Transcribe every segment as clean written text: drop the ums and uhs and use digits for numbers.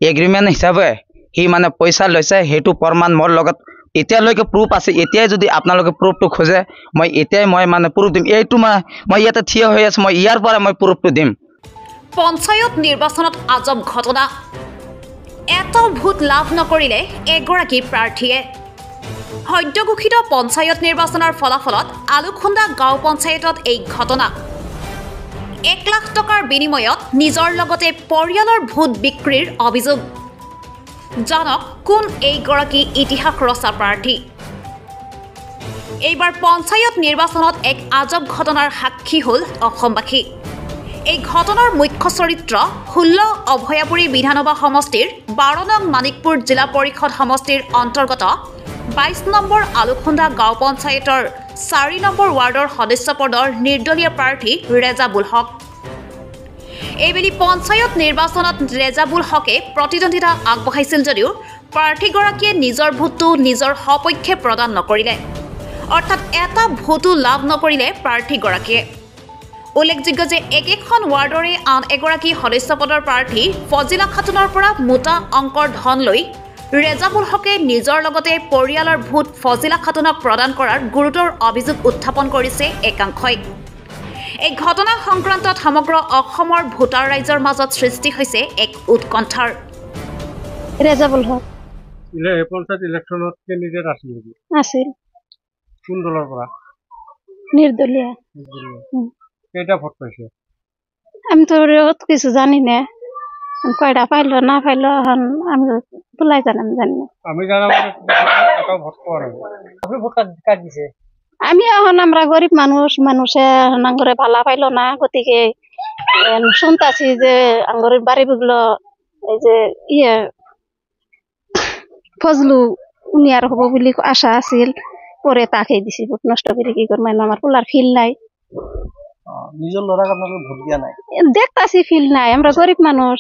Agreement হিচাপে সি মানে পইচা লৈছে সেইটো প্ৰমাণ মোৰ লগত এতিয়ালৈকে প্ৰুফ আছে। এতিয়াই যদি আপোনালোকে প্ৰুফটো খোজে মই এতিয়াই মই মানে প্ৰুফ দিম। এইটো মই ইয়াতে থিয় হৈ আছো, মই ইয়াৰ পৰা মই প্ৰুফটো দিম। পঞ্চায়ত নিৰ্বাচনত আজব ঘটনা। এটা ভোট লাভ নকৰিলে এগৰাকী প্ৰাৰ্থীয়ে। সদ্যঘোষিত পঞ্চায়ত নিৰ্বাচনৰ ফলাফলত আলুখুন্দা গাঁও পঞ্চায়তত এই ঘটনা। 1 লাখ টকাৰ বিনিময়ত নিজৰ লগতে পৰিয়ালৰ ভোট বিক্ৰীৰ অভিযোগ। জানক কোন এইগৰাকী ইতিহাস ৰচা প্ৰাৰ্থী। এইবাৰ পঞ্চায়ত নিৰ্বাচনত এক আজব ঘটনাৰ সাক্ষী হ'ল অসমবাসী। এই ঘটনাৰ মুখ্য চৰিত্ৰ 16 অভয়াপুৰী বিধানসভা সমষ্টিৰ 12 নং মানিকপুৰ জিলা পৰিষদ সমষ্টিৰ অন্তৰ্গত 22 নম্বৰ আলুখুন্দা গাঁও পঞ্চায়তৰ 4 নম্বৰ ৱাৰ্ডৰ সদস্য পদৰ নিৰ্দলীয় প্ৰাৰ্থী ৰেজাবুল হক। এইবেলি পঞ্চায়ত নিৰ্বাচনত ৰেজাবুল হকে প্ৰতিদ্বন্দ্বিতা আগবঢ়াইছিল যদিও প্ৰাৰ্থীগৰাকীয়ে নিজৰ ভোটটো নিজৰ সপক্ষে প্ৰদান নকৰিলে, অৰ্থাৎ এটা ভোটো লাভ নকৰিলে প্ৰাৰ্থীগৰাকীয়ে। উল্লেখযোগ্য যে একেখন ৱাৰ্ডৰে আন এগৰাকী সদস্য পদৰ প্ৰাৰ্থী ফজিলা খাতুনৰ পৰা মোটা অংকৰ ধন লৈ ৰেজাবুল হকে নিজৰ লগতে পৰিয়ালৰ ভোট ফজিলা খাতুনক প্ৰদান কৰাৰ গুৰুতৰ অভিযোগ উত্থাপন কৰিছে একাংশই। এই ঘটনা সংক্ৰান্তত সমগ্ৰ অসমৰ ভোটাৰ ৰাইজৰ মাজত সৃষ্টি হৈছে এক উৎকণ্ঠাৰ। ৰেজাবুল হক পঞ্চায়ত ইলেকশ্যনত কেণ্ডিডেট আছিল নেকি? আছিল। কোন দলৰ পৰা? নিৰ্দলীয়। কেইটা ভোট পাইছে? আমি তো কিছু জানি না, কয়টা পাইলো না পাইলো আমি তোলাই জানাম জানি না। আমি জানা এটা ভোট পাওয়া নাই। আপনি ভোট কাট দিছে? আমি এখন আমরা গরিব মানুষে নাঙ্গরে ভালা পাইলো না, গতিকে শুনতাছি যে আঙ্গরের বাড়ি বুগলো এই যে ফজলু উনি আর হবো বলে আশা আছিল, পরে তাকে দিছি ভোট নষ্ট করে কি করবো, আমার পোলার ফিল নাই। নিজের লড়াক আপনাকে ভোট দিয়া নাই? দেখতাছি ফিল নাই, আমরা গরিব মানুষ।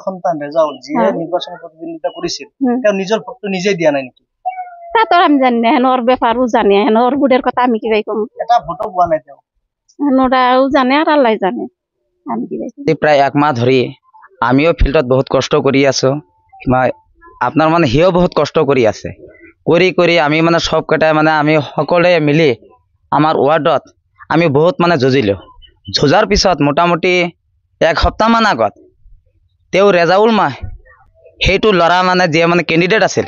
সন্তান রেজাউল যিয়ে নির্বাচনে প্রতিদ্বন্দ্বিতা করেছিল তার নিজের ভোট নিজেই দিয়া নাই নাকি? তা তো আমি জানি না, ওর ব্যাপারও জানি, ওর বুড়ের কথা আমি কি ভাই কম। এটা ভোটও পাওয়া নাই, ওরাও জানে আর আল্লাহ জানে, আমি কি ভাই। প্ৰায় 1 মাহ ধৰি আমিও ফিল্ডত বহুত কষ্ট কৰি আছো, আপোনাৰ মানে সিও বহুত কষ্ট কৰি আছে। কৰি আমি মানে সবকেইটাই মানে আমি সকলোৱে মিলি আমাৰ ৱাৰ্ডত আমি বহুত মানে যুঁজাৰ পিছত মোটামুটি 1 সপ্তাহমান আগত তেওঁ ৰেজাউল সেইটো ল'ৰা মানে যিয়ে মানে কেণ্ডিডেট আছিল,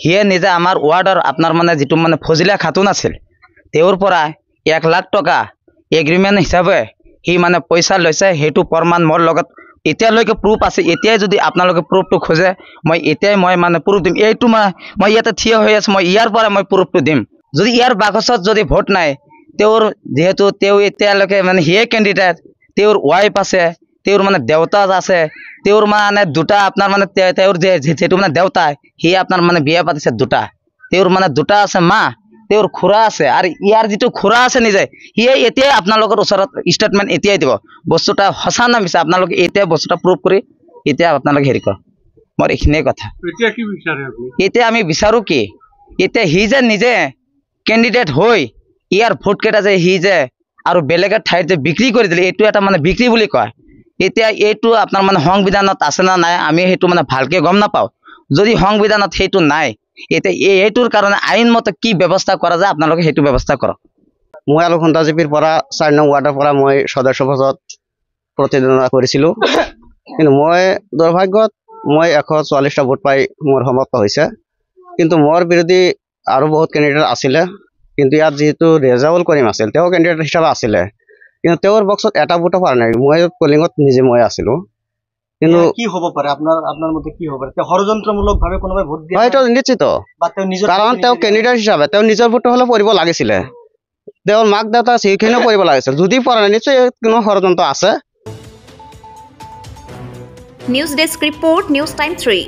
সিয়ে নিজে আমাৰ ৱাৰ্ডৰ আপোনাৰ মানে যিটো মানে ফজিলা খাতুন আছিল তেওঁৰ পৰা 1 লাখ টকা এগ্ৰিমেণ্ট হিচাপে সি মানে পইচা লৈছে। সেইটো প্ৰমাণ মোৰ লগত এতিয়ালৈকে প্ৰুফ আছে। এতিয়াই যদি আপোনালোকে প্ৰুফটো খোজে মই এতিয়াই মই মানে প্ৰুফ দিম। এইটো মই ইয়াতে থিয় হৈ আছো, মই ইয়াৰ পৰা মই প্ৰুফটো দিম। যদি ইয়াৰ বাকচত যদি ভোট নাই, তেওঁৰ যিহেতু তেওঁ এতিয়ালৈকে মানে সিয়ে কেণ্ডিডেট, তেওঁৰ ৱাইফ আছে, তেওঁৰ মানে দেউতা আছে, তেওঁৰ মানে দুটা আপোনাৰ মানে তেওঁৰ যিটো মানে দেউতা সি আপোনাৰ মানে বিয়া পাতিছে দুটা, তেওঁৰ মানে দুটা আছে মা, তেওঁৰ খুৰা আছে, আৰু ইয়াৰ যিটো খুৰা আছে নিজে সিয়ে এতিয়াই আপোনালোকৰ ওচৰত ষ্টেটমেণ্ট এতিয়াই দিব বস্তুটা সঁচা না মিছা। আপোনালোকে এতিয়া বস্তুটা প্ৰুফ কৰি এতিয়া আপোনালোকে হেৰি কৰক। মোৰ এইখিনিয়ে কথা। এতিয়া আমি বিচাৰো কি, এতিয়া সি যে নিজে কেণ্ডিডেট হৈ ইয়াৰ ভোট কেইটা যে সি যে আৰু বেলেগৰ ঠাইত যে বিক্ৰী কৰি দিলে, এইটো এটা মানে বিক্ৰী বুলি কয়। এতিয়া এইটো আপোনাৰ মানে সংবিধানত আছে না নাই আমি সেইটো মানে ভালকে গম নাপাওঁ। যদি সংবিধানত সেইটো নাই, এতিয়া এইটোৰ কাৰণে আইনমতে কি ব্যৱস্থা কৰা যায় আপোনালোকে সেইটো ব্যৱস্থা কৰক। মই আলুখুন্দা জিপিৰ পৰা 4 নং ৱাৰ্ডৰ পৰা মই সদস্য পদত প্ৰতিদ্বন্দ্বিতা কৰিছিলোঁ, কিন্তু মই দুৰ্ভাগ্যত মই 144টা ভোট পাই মোৰ সমাপ্ত হৈছে। কিন্তু মোৰ বিৰোধী আৰু বহুত কেণ্ডিডেট আছিলে, কিন্তু ইয়াত যেহেতু ৰেজাউল কৰিম আছিল তেওঁ কেণ্ডিডেট হিচাপে আছিলে, কিন্তু তেওঁৰ বক্সত এটা ভোটো পৰা নাই। মই পলিঙত নিজে মই আছিলোঁ। কিন্তু কি হ'ব পাৰে আপোনাৰ মতে কি হ'ব পাৰে? ষড়যন্ত্ৰমূলকভাৱে কোনোবাই ভোট দিয়া? হয়তো নিশ্চিত, কাৰণ তেওঁ কেণ্ডিডেট হিচাপে তেওঁ নিজৰ ভোটটো হ'লেও পৰিব লাগিছিলে, তেওঁৰ মাক দেউতা সেইখিনিও পৰিব লাগিছিল। যদি পৰা নাই নিশ্চয় কোনো ষড়যন্ত্ৰ আছে। News desk report, news time 3।